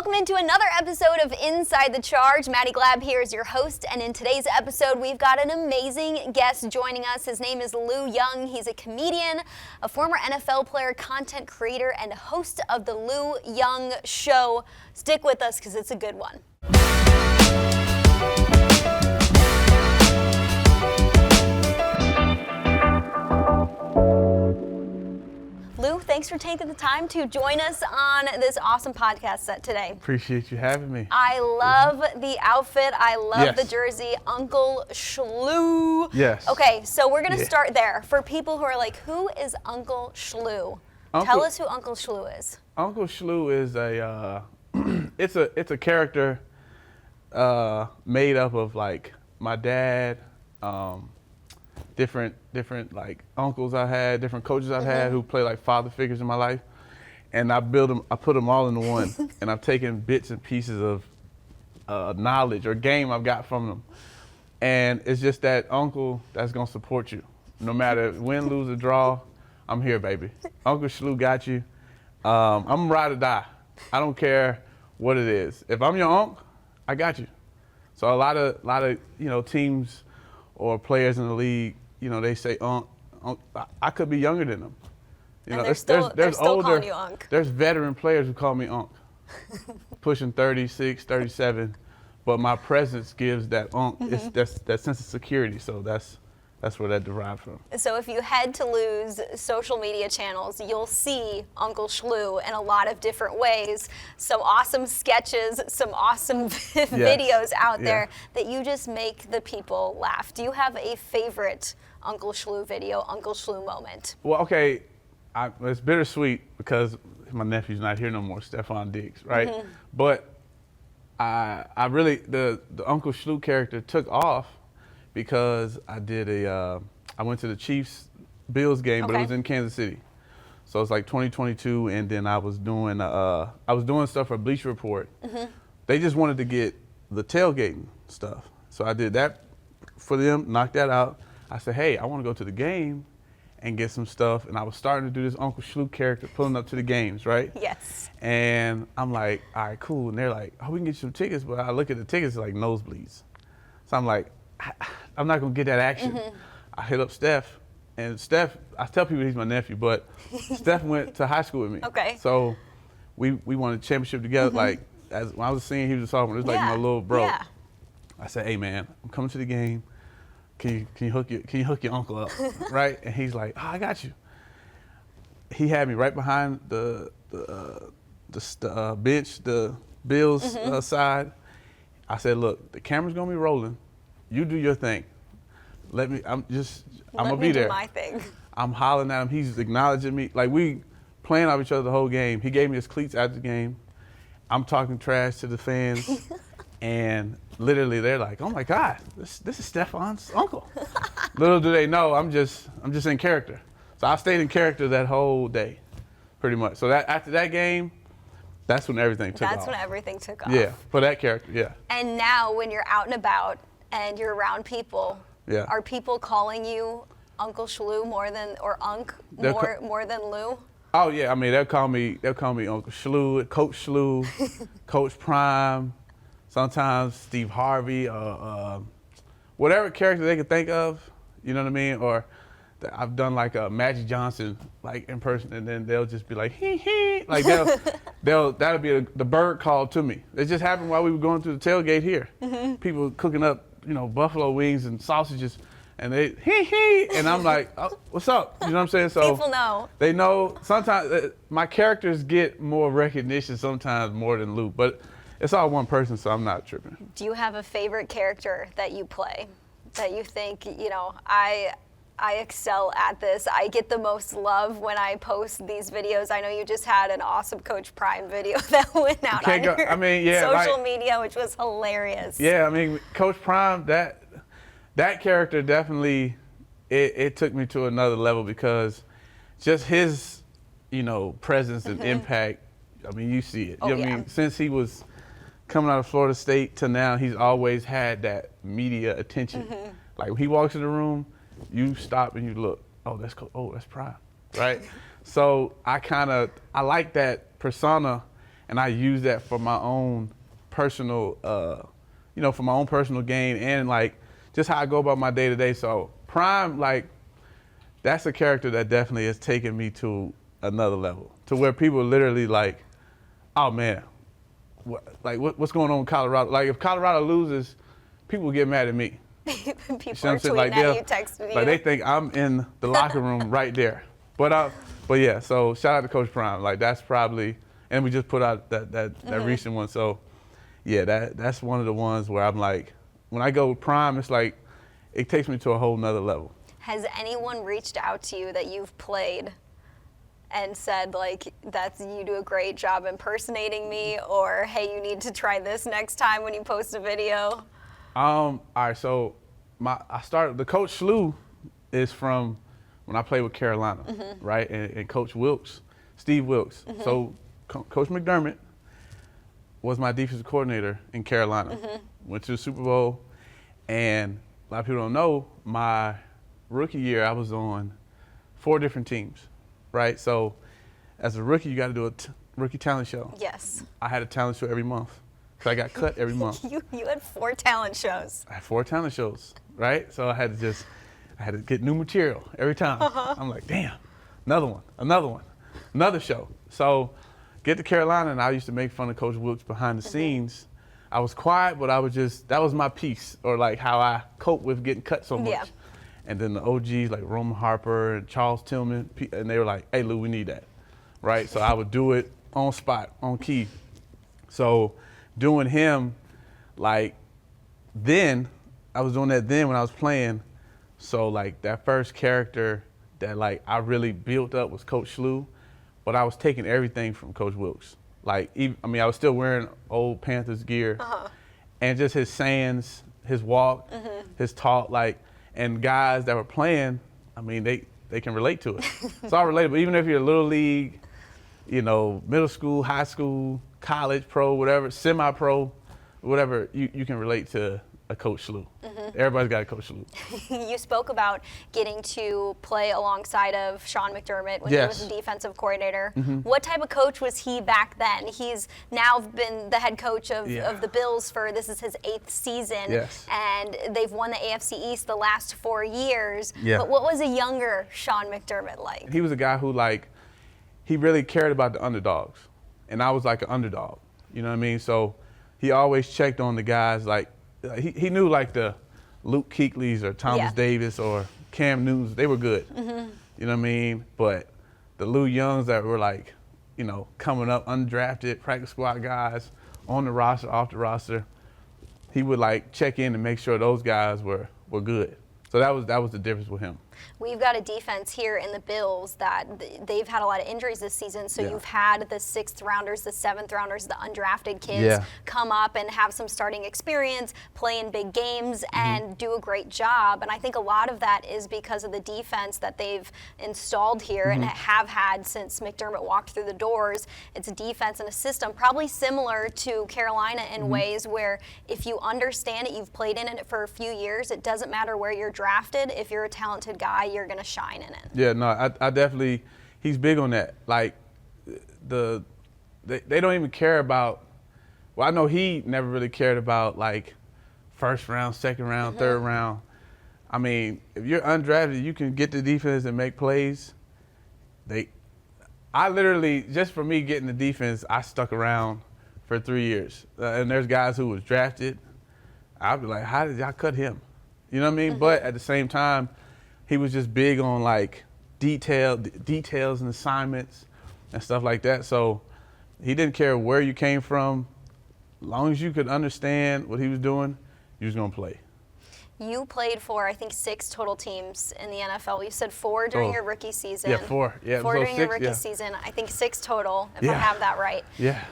Welcome into another episode of Inside the Charge. Maddy Glab here is your host, and in today's episode, we've got an amazing guest joining us. His name is Lou Young. He's a comedian, a former NFL player, content creator, and host of the Lou Young Show. Stick with us because it's a good one. Lou, thanks for taking the time to join us on this awesome podcast set today. Appreciate you having me. I love the outfit. I love the jersey. Uncle Shlouuu. Yes. Okay, so we're going to start there. For people who are like, who is Uncle Shlouuu? Tell us who Uncle Shlouuu is. Uncle Shlouuu is a, it's a character made up of like my dad, different like uncles I've had, different coaches I've had who play like father figures in my life, and I put them all into one, and I've taken bits and pieces of knowledge or game I've got from them, and it's just that uncle that's gonna support you, no matter win, lose, or draw. I'm here, baby. Uncle Shlouuu got you. I'm ride or die. I don't care what it is. If I'm your uncle, I got you. So a lot of teams or players in the league, they say Unc. I could be younger than them. They're still calling you Unc. There's veteran players who call me Unc, pushing 36, 37, but my presence gives that Unc. It's that sense of security. So that's where that derived from. So if you head to Lou's social media channels, you'll see Uncle Shlouuu in a lot of different ways. Some awesome sketches, some awesome videos out there that you just make the people laugh. Do you have a favorite Uncle Shlouuu video, Uncle Shlouuu moment? Well, okay, it's bittersweet because my nephew's not here no more, Stephon Diggs, right? But I really, the Uncle Shlouuu character took off because I went to the Chiefs Bills game, but it was in Kansas City. So it's like 2022, and then I was doing stuff for Bleacher Report. They just wanted to get the tailgating stuff. So I did that for them, knocked that out. I said, hey, I want to go to the game and get some stuff. And I was starting to do this Uncle Shlouuu character, pulling up to the games, right? Yes. And I'm like, all right, cool. And they're like, oh, we can get you some tickets. But I look at the tickets, like nosebleeds. So I'm like, I'm not going to get that action. I hit up Steph. And Steph, I tell people he's my nephew, but Steph went to high school with me. Okay. So we won a championship together. Like, when I was senior, he was a sophomore. It was like my little bro. Yeah. I said, hey, man, I'm coming to the game. Can you hook your uncle up, right? And he's like, oh, I got you. He had me right behind the bench, the Bills side. I said, look, the camera's gonna be rolling. You do your thing. I'm gonna be there. Let me do my thing. I'm hollering at him. He's acknowledging me. Like, we playing off each other the whole game. He gave me his cleats after the game. I'm talking trash to the fans. And literally, they're like, "Oh my God, this is Stephon's uncle." Little do they know, I'm just in character. So I stayed in character that whole day, pretty much. So that after that game, that's when everything took off. That's when everything took off. Yeah, for that character, yeah. And now, when you're out and about and you're around people, are people calling you Uncle Shlouuu more than Lou? Oh yeah, I mean they'll call me Uncle Shlouuu, Coach Shlouuu, Coach Prime. Sometimes Steve Harvey, whatever character they can think of, you know what I mean? Or I've done like a Magic Johnson, like in person, and then they'll just be like, hee hee. Like that'll be the bird call to me. It just happened while we were going through the tailgate here. People cooking up, buffalo wings and sausages, and they hee hee, and I'm like, oh, what's up? You know what I'm saying? So people know. They know. Sometimes my characters get more recognition, sometimes more than Lou, but it's all one person, so I'm not tripping. Do you have a favorite character that you play that you think, I excel at this? I get the most love when I post these videos. I know you just had an awesome Coach Prime video that went out on your social media, which was hilarious. Yeah, I mean, Coach Prime, that character definitely, it took me to another level because just his, presence and impact, I mean, you see it. I mean, since he was coming out of Florida State to now, he's always had that media attention. Like when he walks in the room, you stop and you look, oh, that's Prime, right? So I like that persona, and I use that for my own personal, for my own personal gain and like just how I go about my day to day. So Prime, like, that's a character that definitely has taken me to another level, to where people literally like, oh man, what's going on in Colorado? Like, if Colorado loses, people get mad at me. People you are tweeting at you, texting you. Like, they think I'm in the locker room right there. But yeah, so shout out to Coach Prime. Like, that's probably, and we just put out that recent one. So yeah, that's one of the ones where I'm like, when I go with Prime, it's like, it takes me to a whole nother level. Has anyone reached out to you that you've played and said, like, you do a great job impersonating me, or hey, you need to try this next time when you post a video? All right, so the Coach Shlouuu is from when I played with Carolina, right? And Coach Wilks, Steve Wilks. So Coach McDermott was my defensive coordinator in Carolina. Went to the Super Bowl, and a lot of people don't know, my rookie year I was on 4 different teams, right? So as a rookie, you got to do a rookie talent show. Yes. I had a talent show every month. So I got cut every month. You had 4 talent shows. I had 4 talent shows, right? So I had to get new material every time. I'm like, damn, another one, another show. So get to Carolina, and I used to make fun of Coach Wilks behind the scenes. I was quiet, but that was my piece, or like how I cope with getting cut so much. Yeah. And then the OGs like Roman Harper and Charles Tillman, and they were like, hey, Lou, we need that, right? So I would do it on spot, on key. So doing him, like, then, I was doing that then when I was playing. So, like, that first character that, like, I really built up was Coach Shlouuu, but I was taking everything from Coach Wilks. Like, I was still wearing old Panthers gear, and just his sayings, his walk, his talk, like, and guys that were playing, I mean, they can relate to it. It's all relatable. Even if you're a little league, middle school, high school, college, pro, whatever, semi-pro, whatever, you can relate to a Coach Shlouuu. Everybody's got a Coach Shlouuu. You spoke about getting to play alongside of Sean McDermott when he was the defensive coordinator. What type of coach was he back then? He's now been the head coach of the Bills this is his 8th season, and they've won the AFC East the last 4 years. But what was a younger Sean McDermott like? He was a guy who, like, he really cared about the underdogs, and I was like an underdog, you know what I mean? So he always checked on the guys, like, he knew, like, the Luke Kuechly's or Thomas Davis or Cam Newtons, they were good, you know what I mean? But the Lou Youngs that were, like, coming up undrafted, practice squad guys, on the roster, off the roster, he would, like, check in and make sure those guys were good. So that was the difference with him. We've got a defense here in the Bills that they've had a lot of injuries this season. So you've had the 6th rounders, the 7th rounders, the undrafted kids come up and have some starting experience, play in big games, and do a great job. And I think a lot of that is because of the defense that they've installed here and have had since McDermott walked through the doors. It's a defense and a system probably similar to Carolina in ways where if you understand it, you've played in it for a few years, it doesn't matter where you're drafted. If you're a talented guy, you're going to shine in it. Yeah, no, I definitely, he's big on that. Like, they don't even care about, well, I know he never really cared about, like, 1st round, 2nd round, 3rd round. I mean, if you're undrafted, you can get the defense and make plays. I literally, just for me getting the defense, I stuck around for 3 years. And there's guys who was drafted. I'd be like, how did y'all cut him? You know what I mean? But at the same time, he was just big on, like, details and assignments and stuff like that. So he didn't care where you came from. As long as you could understand what he was doing, you was going to play. You played for, I think, 6 total teams in the NFL. You said 4 during your rookie season. Yeah, 4. Yeah, 4 so during your rookie season. I think 6 total, if I have that right. Yeah.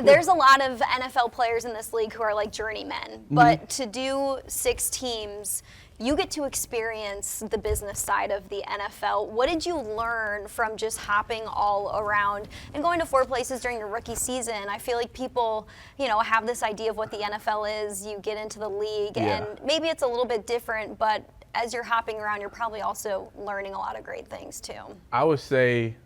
There's a lot of NFL players in this league who are like journeymen, but to do 6 teams, you get to experience the business side of the NFL. What did you learn from just hopping all around and going to 4 places during your rookie season? I feel like people, have this idea of what the NFL is. You get into the league, and maybe it's a little bit different, but as you're hopping around, you're probably also learning a lot of great things too. I would say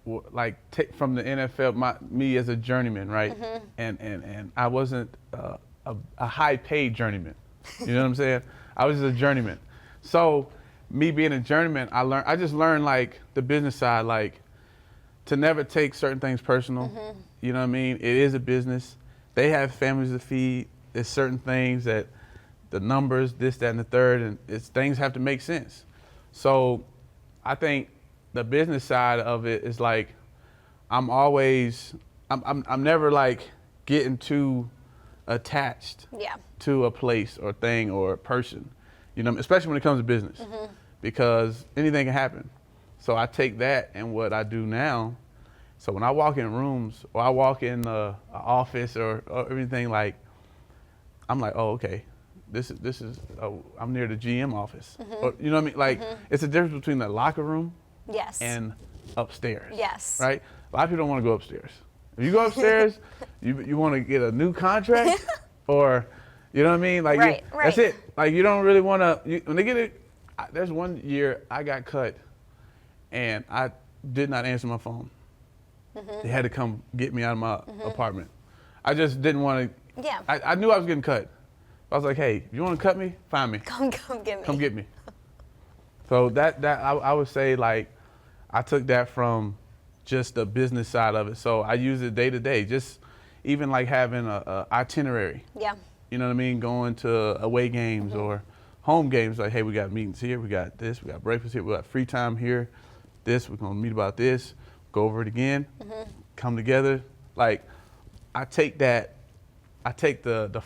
like from the NFL, me as a journeyman, right? And I wasn't a high paid journeyman. You know what I'm saying? I was just a journeyman. So me being a journeyman, I just learned like the business side, like to never take certain things personal. You know what I mean? It is a business. They have families to feed. There's certain things that the numbers, this, that, and the third, and things have to make sense. So I think the business side of it is like I'm never like getting too attached to a place or thing or a person, you know, especially when it comes to business, because anything can happen. So I take that and what I do now. So when I walk in rooms or I walk in the office or everything, like I'm like, oh, okay, this is I'm near the GM office, or, you know what I mean? Like it's a difference between the locker room and upstairs. Yes. Right? A lot of people don't want to go upstairs. If you go upstairs, you want to get a new contract or, you know what I mean? Like that's it. Like you don't really want to, when they get it, there's one year I got cut and I did not answer my phone. They had to come get me out of my apartment. I just didn't want to. Yeah. I knew I was getting cut. I was like, hey, if you want to cut me, find me. Come get me. Come get me. So that I would say, like, I took that from just the business side of it. So I use it day to day, just even like having a itinerary. Yeah. You know what I mean? Going to away games or home games. Like, hey, we got meetings here. We got this. We got breakfast here. We got free time here. This. We're going to meet about this. Go over it again. Come together. Like, I take the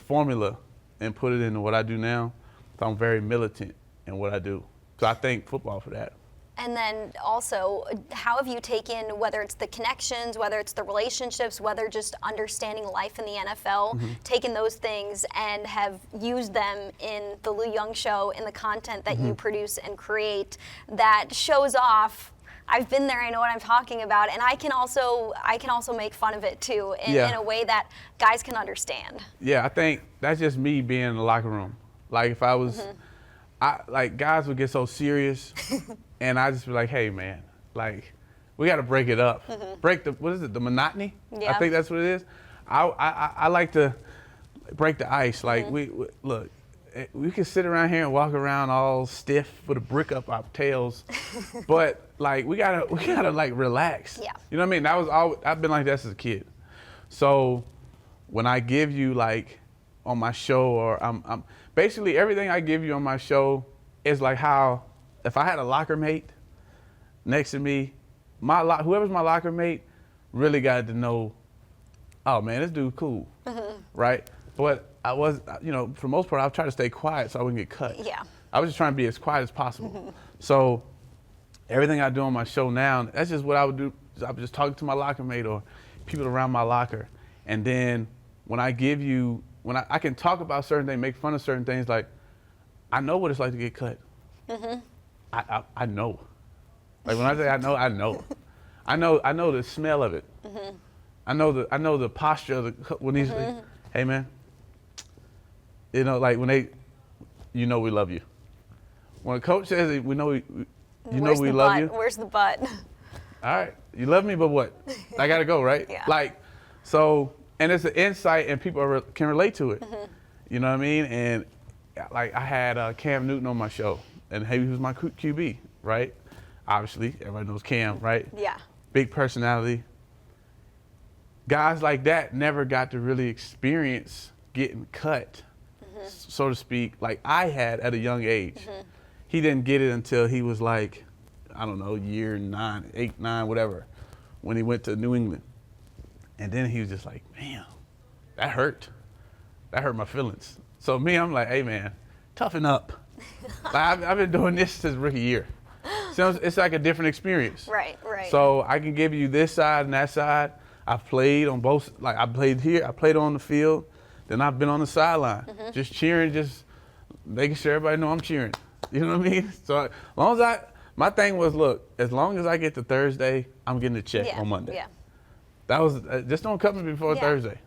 formula and put it into what I do now. So I'm very militant in what I do. So I thank football for that. And then also, how have you taken, whether it's the connections, whether it's the relationships, whether just understanding life in the NFL, taken those things and have used them in the Lou Young Show, in the content that you produce and create that shows off, I've been there, I know what I'm talking about, and I can also make fun of it too in a way that guys can understand. Yeah, I think that's just me being in the locker room. Like if I was, like guys would get so serious, and I just be like, hey man, like we got to break it up, break the monotony. Yeah. I think that's what it is. I like to break the ice. Like we look. We can sit around here and walk around all stiff with a brick up our tails, but like we gotta like relax. Yeah. You know what I mean? That was I've been like that as a kid. So when I give you like on my show, or I'm basically everything I give you on my show is like how if I had a locker mate next to me, whoever's my locker mate really got to know, oh man, this dude cool, right? But I was, you know, for the most part, I would try to stay quiet so I wouldn't get cut. Yeah. I was just trying to be as quiet as possible. So everything I do on my show now, that's just what I would do. I would just talk to my locker mate or people around my locker. And then when I give you, when I can talk about certain things, make fun of certain things, like I know what it's like to get cut. I know. Like when I say I know, I know. I know the smell of it. I know the posture of when he's like, hey man, you know, like when you know we love you. When a coach says we know we love you. Where's the butt? All right, you love me, but what? I gotta go, right? Yeah. Like, so, and it's an insight, and people can relate to it. You know what I mean? And like I had Cam Newton on my show, and he was my QB, right? Obviously, everybody knows Cam, right? Yeah. Big personality. Guys like that never got to really experience getting cut, so to speak, like I had at a young age. He didn't get it until he was like, I don't know, year 9, 8, 9, whatever, when he went to New England. And then he was just like, man, that hurt. That hurt my feelings. So me, I'm like, hey man, toughen up. Like, I've been doing this since rookie year. So it's like a different experience. Right. So I can give you this side and that side. I've played on both, like I played here, I played on the field, then I've been on the sideline, just cheering, just making sure everybody know I'm cheering. You know what I mean? So as long as my thing was, look, as long as I get to Thursday, I'm getting a check on Monday. Yeah. That was, just don't cut me before Thursday.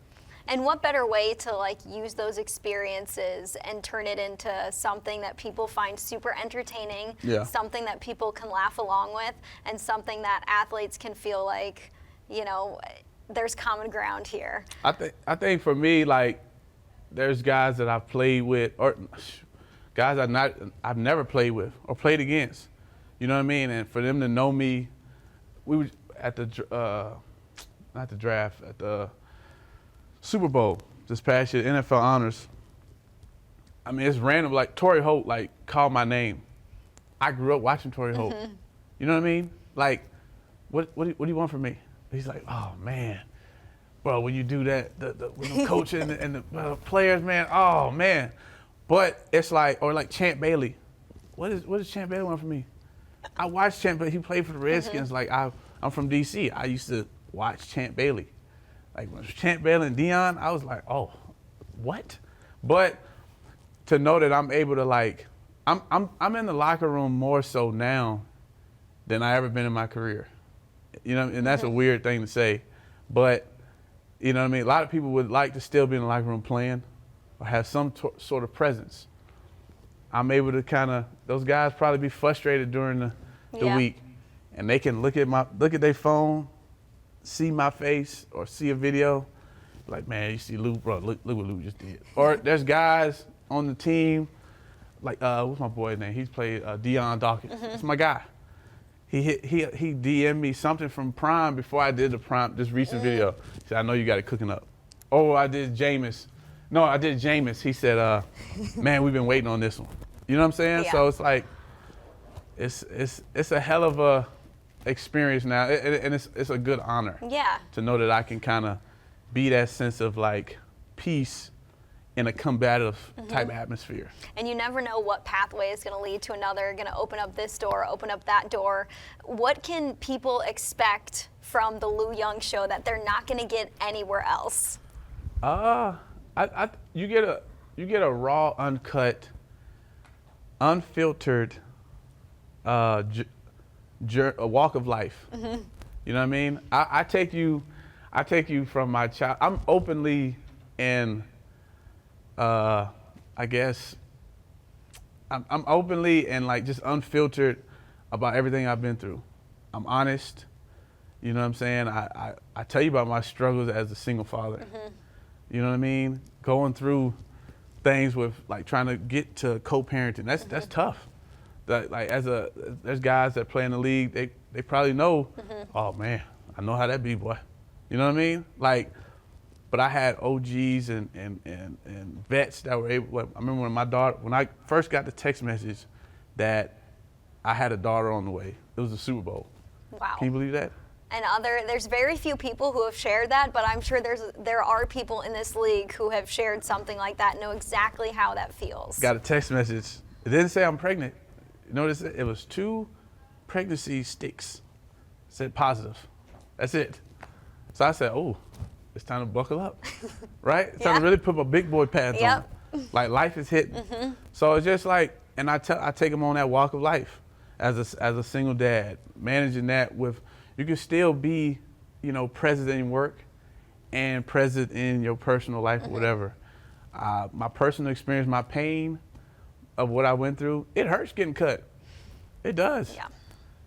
And what better way to like use those experiences and turn it into something that people find super entertaining, something that people can laugh along with, and something that athletes can feel like, you know, there's common ground here. I think for me, like, there's guys that I've played with, or guys I've never played with or played against. You know what I mean? And for them to know me, we were at the not the draft, at the Super Bowl this past year, NFL honors. I mean, it's random. Like Torrey Holt, like called my name. I grew up watching Torrey Holt. You know what I mean? Like, what do you want from me? He's like, oh man, bro, when you do that, with the coach and the players, man, oh man. But it's like, or like Champ Bailey. What does Champ Bailey want from me? I watched Champ Bailey. He played for the Redskins. Like I'm from DC. I used to watch Champ Bailey. Like when it was Champ Bailey and Dion, I was like, oh, what? But to know that I'm able to like, I'm in the locker room more so now than I ever been in my career. You know, and that's a weird thing to say, but you know what I mean? A lot of people would like to still be in the locker room playing or have some sort of presence. I'm able to kind of, those guys probably be frustrated during the week, and they can look at their phone, see my face or see a video, like, man, you see Lou, bro, look what Lou just did. Or there's guys on the team, like, what's my boy's name? He's played Deion Dawkins. That's my guy. He DM'd me something from Prime before I did this recent video. He said, I know you got it cooking up. Oh, I did Jameis. No, I did Jameis. He said, man, we've been waiting on this one. You know what I'm saying? Yeah. So it's like, it's a hell of a experience now, and it's a good honor. Yeah. To know that I can kind of be that sense of like peace in a combative type atmosphere. And you never know what pathway is going to lead to another, going to open up this door, open up that door. What can people expect from the Lou Young Show that they're not going to get anywhere else? You get a raw, uncut, unfiltered a walk of life. You know what I mean? I take you from my child. I'm openly and I guess I'm openly and like just unfiltered about everything I've been through. I'm honest. You know what I'm saying? I tell you about my struggles as a single father. You know what I mean? Going through things with like trying to get to co-parenting. That's tough. That like there's guys that play in the league. They probably know. Oh man, I know how that be, boy. You know what I mean? Like, but I had OGs and vets that were able. I remember when I first got the text message that I had a daughter on the way. It was the Super Bowl. Wow. Can you believe that? And there's very few people who have shared that, but I'm sure there are people in this league who have shared something like that and know exactly how that feels. Got a text message. It didn't say I'm pregnant. You notice it was 2 pregnancy sticks. It said positive. That's it. So I said, oh, it's time to buckle up, right? It's time to really put my big boy pads on. Like life is hitting. So it's just like, and I take them on that walk of life as a single dad, managing that with. You can still be, you know, present in work and present in your personal life or whatever. My personal experience, my pain of what I went through, it hurts getting cut. It does. Yeah.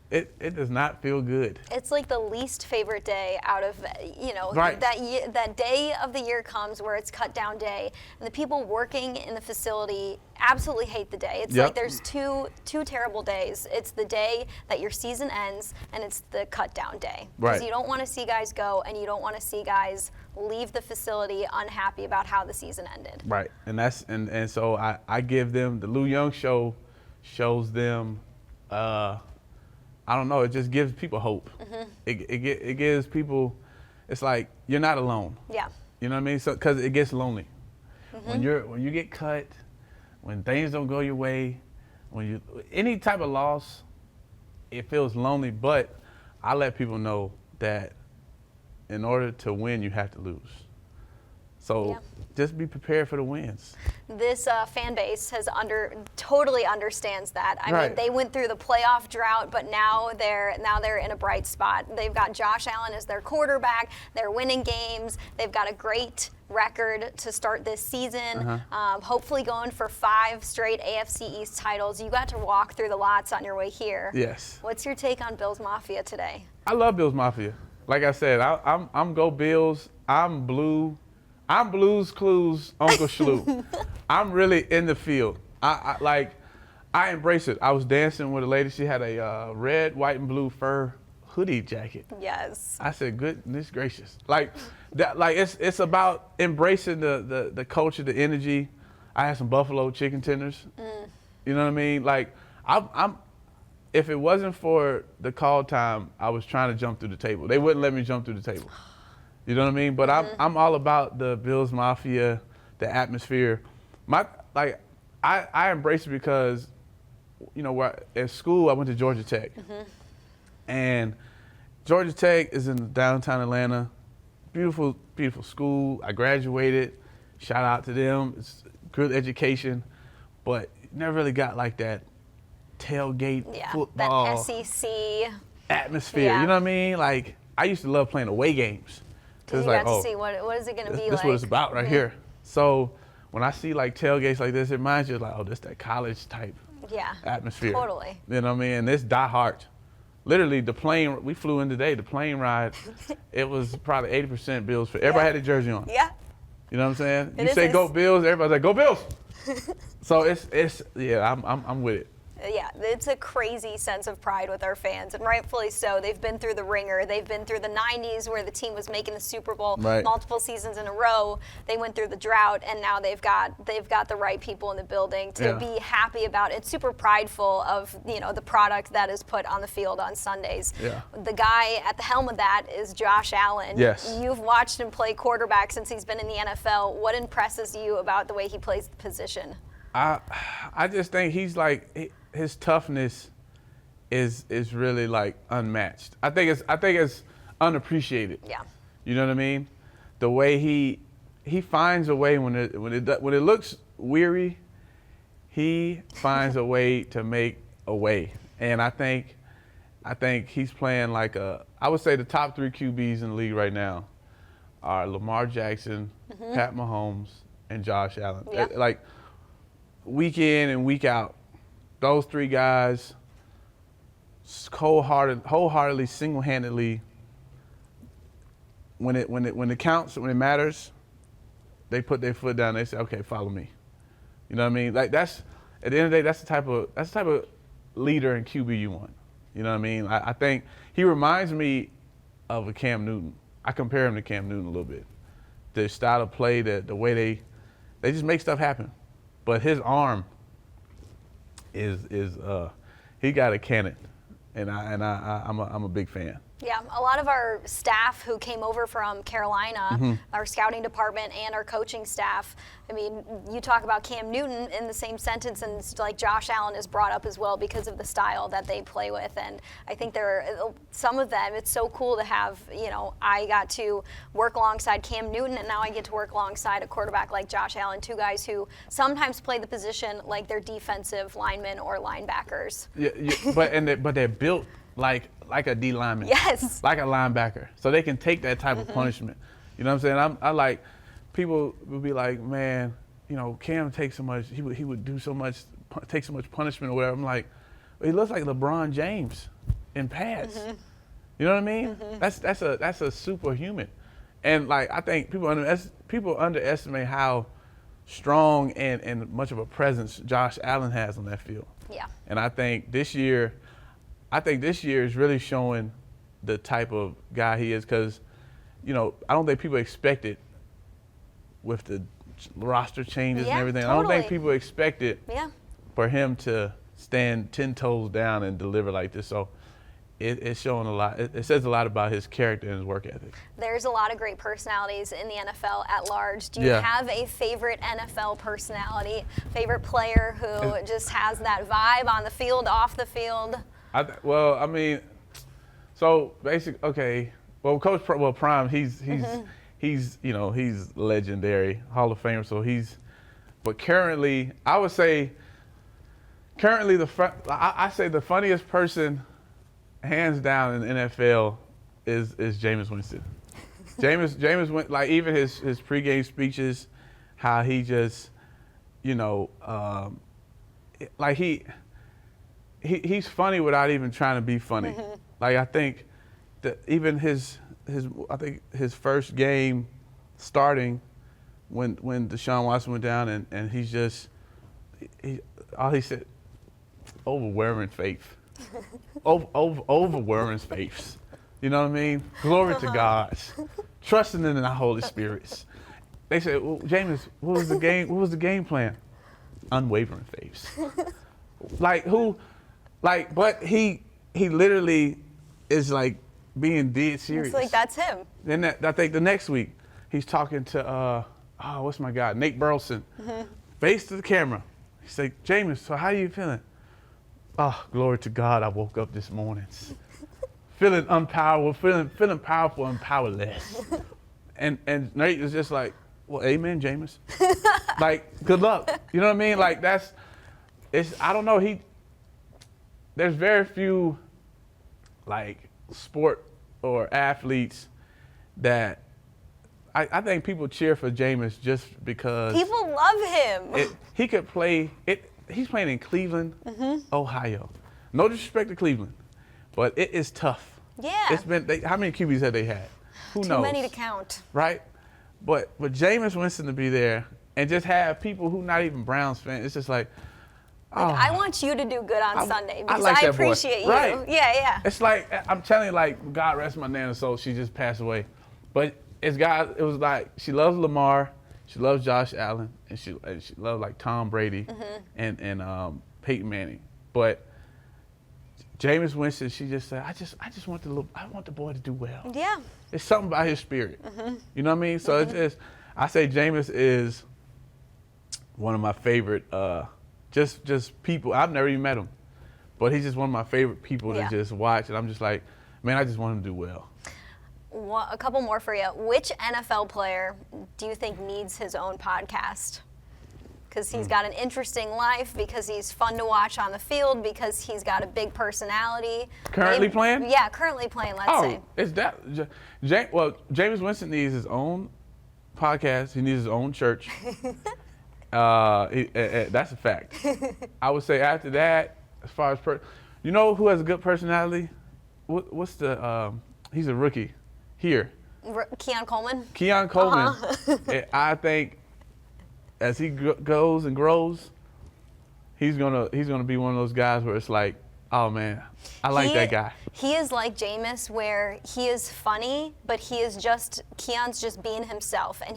It does not feel good. It's like the least favorite day out of, you know, that day of the year comes where it's cut down day, and the people working in the facility absolutely hate the day. It's like there's two terrible days. It's the day that your season ends, and it's the cut down day. Because you don't want to see guys go, and you don't want to see guys leave the facility unhappy about how the season ended. Right, and so I give them, the Lou Young Show shows them, I don't know, it just gives people hope. It gives people, it's like, you're not alone. Yeah. You know what I mean? So, because it gets lonely. When you get cut, when things don't go your way, any type of loss, it feels lonely, but I let people know that in order to win, you have to lose. So just be prepared for the wins. This fan base totally understands that. I mean, they went through the playoff drought, but now they're in a bright spot. They've got Josh Allen as their quarterback. They're winning games. They've got a great record to start this season. Hopefully going for 5 straight AFC East titles. You got to walk through the lots on your way here. Yes. What's your take on Bills Mafia today? I love Bills Mafia. Like I said, I'm go Bills. I'm blue. I'm Blues Clues Uncle Shlouuu. I'm really in the field. I embrace it. I was dancing with a lady. She had a red, white, and blue fur hoodie jacket. Yes. I said, goodness gracious. Like that. Like it's about embracing the culture, the energy. I had some buffalo chicken tenders. You know what I mean? Like I'm. If it wasn't for the call time, I was trying to jump through the table. They wouldn't let me jump through the table. You know what I mean? But I'm all about the Bills Mafia, the atmosphere. I embrace it because, you know, at school I went to Georgia Tech, and Georgia Tech is in downtown Atlanta. Beautiful, beautiful school. I graduated. Shout out to them. It's good education, but never really got like that tailgate football, that SEC atmosphere. You know what I mean? Like I used to love playing away games. You got to see what is it going to be like. This is what it's about right here. So when I see like tailgates like this, it reminds you like, oh, this that college type atmosphere. Totally. You know what I mean? And this die hard. Literally, the plane, we flew in today, the plane ride, it was probably 80% Bills. Everybody had a jersey on. Yeah. You know what I'm saying? You say go Bills, everybody's like, go Bills. So I'm with it. Yeah, it's a crazy sense of pride with our fans, and rightfully so. They've been through the ringer. They've been through the 90s where the team was making the Super Bowl multiple seasons in a row. They went through the drought, and now they've got the right people in the building to be happy about it. Super prideful of, you know, the product that is put on the field on Sundays. Yeah. The guy at the helm of that is Josh Allen. Yes. You've watched him play quarterback since he's been in the NFL. What impresses you about the way he plays the position? I just think he's like his toughness is really like unmatched. I think it's unappreciated. Yeah. You know what I mean? The way he finds a way when it looks weary, he finds a way to make a way. And I think he's playing like I would say the top 3 QBs in the league right now are Lamar Jackson, Pat Mahomes, and Josh Allen. Yeah. Like week in and week out, those 3 guys wholeheartedly, single-handedly, when it counts, when it matters, they put their foot down. They say, "Okay, follow me." You know what I mean? Like that's at the end of the day, that's the type of leader and QB you want. You know what I mean? I think he reminds me of a Cam Newton. I compare him to Cam Newton a little bit. The style of play, the way they just make stuff happen. But his arm is he got a cannon, and I'm a big fan. Yeah, a lot of our staff who came over from Carolina, our scouting department and our coaching staff, I mean, you talk about Cam Newton in the same sentence, and like Josh Allen is brought up as well because of the style that they play with. And I think some of them, it's so cool to have, you know, I got to work alongside Cam Newton, and now I get to work alongside a quarterback like Josh Allen, 2 guys who sometimes play the position like they're defensive linemen or linebackers. Yeah, but they're built like a D lineman. Yes. Like a linebacker. So they can take that type of punishment. You know what I'm saying? I like, people would be like, man, you know, Cam takes so much, he would do so much, take so much punishment or whatever. I'm like, he looks like LeBron James in pads. You know what I mean? That's a superhuman. And like, I think people underestimate how strong and much of a presence Josh Allen has on that field. Yeah. And I think this year is really showing the type of guy he is, because, you know, I don't think people expect it with the roster changes and everything. Totally. I don't think people expect it for him to stand 10 toes down and deliver like this. So it's showing a lot. It says a lot about his character and his work ethic. There's a lot of great personalities in the NFL at large. Do you have a favorite NFL personality, favorite player who just has that vibe on the field, off the field? I mean, so basically, okay. Well, Prime, he's he's legendary, Hall of Famer. So but currently, I would say, I say the funniest person, hands down, in the NFL is Jameis Winston. Jameis went, like, even his pregame speeches, how he just, like he's funny without even trying to be funny. Like, I think that even his first game starting when Deshaun Watson went down, and he's just all he said, overwhelming faith. Overwhelming faith. You know what I mean? Glory to God. Trusting in the Holy Spirits. They said, well, Jameis, what was the game plan? Unwavering faith. But he literally is like being dead serious. It's like, that's him. Then I think the next week he's talking to what's my guy, Nate Burleson, face to the camera. He said, Jameis, so how you feeling? Oh, glory to God, I woke up this morning feeling powerful and powerless. And Nate was just like, well, amen, Jameis. Like, good luck. You know what I mean? Like, I don't know, there's very few, like, sport or athletes that I think people cheer for Jameis just because people love him. He could play it. He's playing in Cleveland, Ohio. No disrespect to Cleveland, but it is tough. Yeah. It's been how many QBs have they had? Who knows? Too many to count. Right? But Jameis Winston to be there and just have people who not even Browns fans, it's just like, I want you to do good on Sunday because like I that boy. appreciate you. Right. Yeah. It's like, I'm telling you, like, God rest my nana soul, she just passed away. But it was like, she loves Lamar, she loves Josh Allen, and she loves, like, Tom Brady and Peyton Manning. But Jameis Winston, she just said, I want the boy to do well. Yeah. It's something about his spirit. You know what I mean? So it's just, I say Jameis is one of my favorite, just people. I've never even met him, but he's just one of my favorite people to just watch. And I'm just like, man, I just want him to do well. A couple more for you. Which NFL player do you think needs his own podcast? Because he's got an interesting life, because he's fun to watch on the field, because he's got a big personality. Currently playing? Yeah, currently playing, let's say. It's that. Jameis Winston needs his own podcast. He needs his own church. That's a fact. I would say after that, as far as you know who has a good personality? What's the? He's a rookie here. Keon Coleman. Keon Coleman. I think as he goes and grows, he's gonna be one of those guys where it's like, oh man, I like that guy. He is like Jameis, where he is funny, but Keon's just being himself, and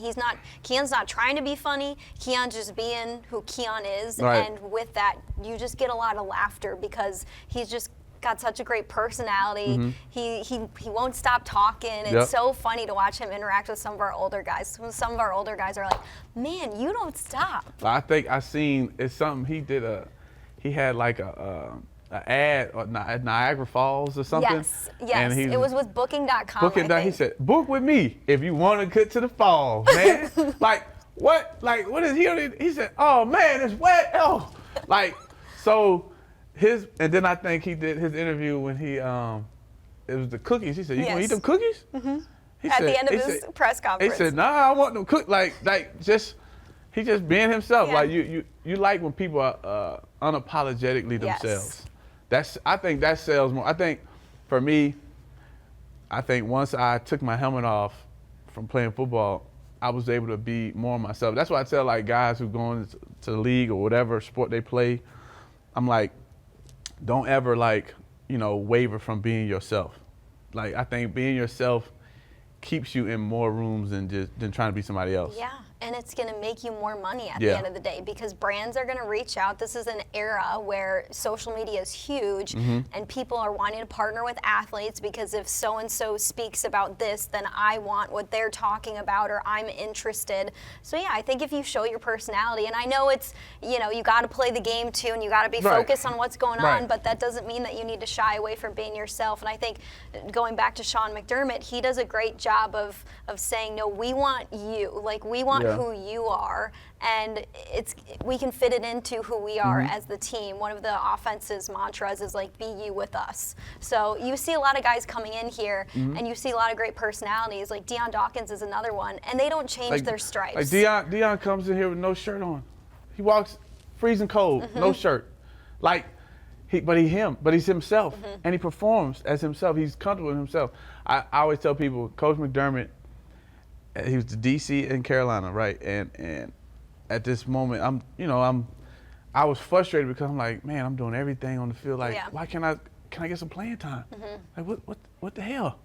Keon's not trying to be funny. Keon's just being who Keon is, right. And with that, you just get a lot of laughter because he's just got such a great personality. He won't stop talking. It's so funny to watch him interact with some of our older guys. Some of our older guys are like, man, you don't stop. I think I seen it's something he did. He had like an ad at Niagara Falls or something. Yes. And it was with Booking.com. He said, book with me if you want to get to the falls, man. Like, what? Like, what is he? He said, oh man, it's wet. Oh, like, so and then I think he did his interview when it was the cookies. He said, you want to eat them cookies? At the end of his press conference. He said, nah, I want them cooked. He just being himself. Yeah. Like, you like when people are unapologetically themselves. I think that sells more. I think for me, once I took my helmet off from playing football, I was able to be more myself. That's why I tell like guys who go into the league or whatever sport they play, I'm like, don't ever waver from being yourself. Like, I think being yourself keeps you in more rooms than trying to be somebody else. Yeah, And it's going to make you more money at the end of the day, because brands are going to reach out. This is an era where social media is huge, and people are wanting to partner with athletes, because if so-and-so speaks about this, then I want what they're talking about, or I'm interested. So yeah, I think if you show your personality, and I know it's, you know, you got to play the game too, and you got to be focused on what's going on, but that doesn't mean that you need to shy away from being yourself. And I think going back to Sean McDermott, he does a great job of saying, no, we want you. Like, we want who you are, and we can fit it into who we are as the team. One of the offense's mantras is like, be you with us. So you see a lot of guys coming in here, and you see a lot of great personalities. Like Deion Dawkins is another one, and they don't change their stripes. Like Deion comes in here with no shirt on. He walks freezing cold, no shirt. Like, but he's himself, and he performs as himself. He's comfortable in himself. I always tell people, Coach McDermott, he was the DC in Carolina, right? And at this moment, I was frustrated, because I'm like, man, I'm doing everything on the field. Like, why can't I get some playing time? Like, what the hell?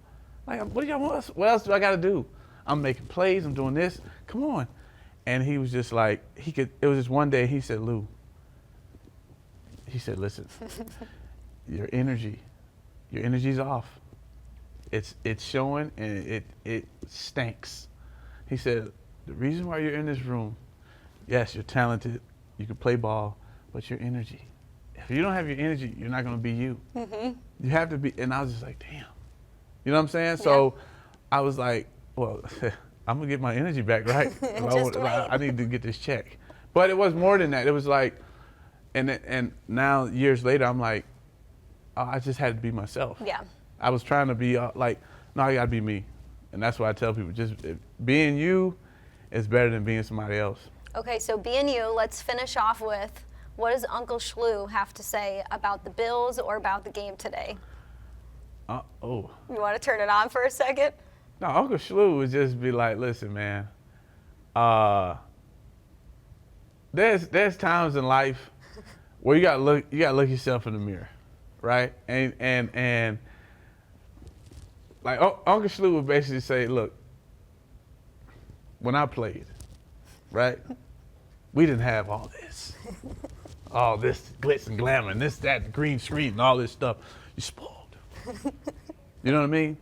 Like, what do y'all want? What else do I got to do? I'm making plays. I'm doing this. Come on. And he was just like, it was just one day, he said, Lou, he said, listen, your energy's off. It's showing, and it stinks. He said, the reason why you're in this room, yes, you're talented, you can play ball, but your energy. If you don't have your energy, you're not going to be you. You have to be, and I was just like, damn. You know what I'm saying? So I was like, well, I'm going to get my energy back, right? I need to get this check. But it was more than that. It was like, and now years later, I'm like, oh, I just had to be myself. Yeah. I was trying to be like, no, I got to be me. And that's why I tell people, just being you is better than being somebody else. Okay, so being you, let's finish off with, what does Uncle Shlouuu have to say about the Bills or about the game today? You want to turn it on for a second? No, Uncle Shlouuu would just be like, listen, man, there's times in life where you gotta look yourself in the mirror, right? And like Uncle Shlouuu would basically say, look, when I played, right, we didn't have all this glitz and glamour and this, that, green screen and all this stuff. You spoiled. You know what I mean?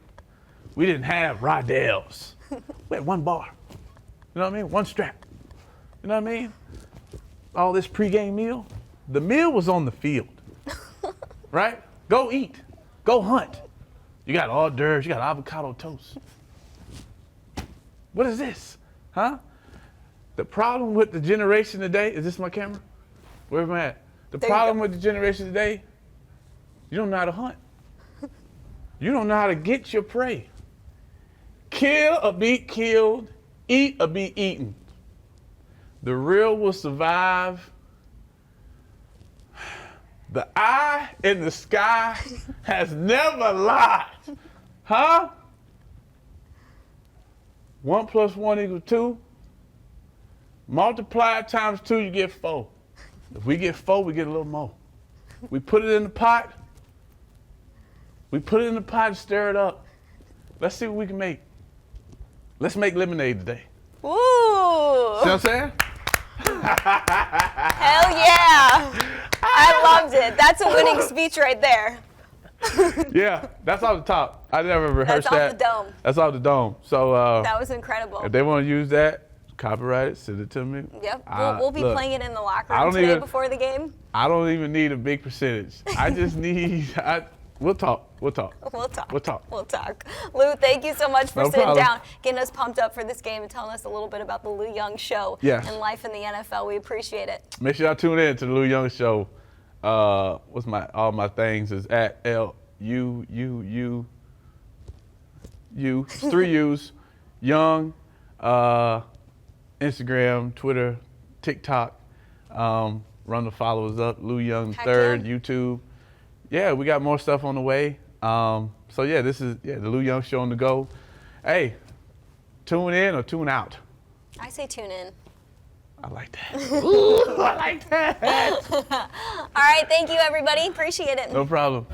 We didn't have Rydell's. We had one bar. You know what I mean? One strap. You know what I mean? All this pregame meal. The meal was on the field, right? Go eat. Go hunt. You got hors d'oeuvres. You got avocado toast. What is this? Huh? The problem with the generation today, is this my camera? Where am I at? The problem with the generation today, you don't know how to hunt. You don't know how to get your prey. Kill or be killed, eat or be eaten. The real will survive. The eye in the sky has never lied. Huh? 1 + 1 = 2. Multiply it times 2, you get 4. If we get 4, we get a little more. We put it in the pot. We put it in the pot and stir it up. Let's see what we can make. Let's make lemonade today. Ooh. See what I'm saying? Hell yeah. I loved it. That's a winning speech right there. Yeah, that's off the top. I never rehearsed that. That's off the dome. That's off the dome. So that was incredible. If they want to use that, copyright it, send it to me. Yep, we'll be playing it in the locker room today before the game. I don't even need a big percentage. I just need, we'll talk. Lou, thank you so much for sitting down, getting us pumped up for this game, and telling us a little bit about the Lou Young Show and life in the NFL. We appreciate it. Make sure y'all tune in to the Lou Young Show. All my things is at LUUU. It's 3 U's. Young, Instagram, Twitter, TikTok. Run the followers up. Lou Young III, YouTube. Yeah, we got more stuff on the way. So yeah, this is the Lou Young Show on the go. Hey, tune in or tune out? I say tune in. I like that. Ooh, I like that. All right, thank you everybody. Appreciate it. No problem.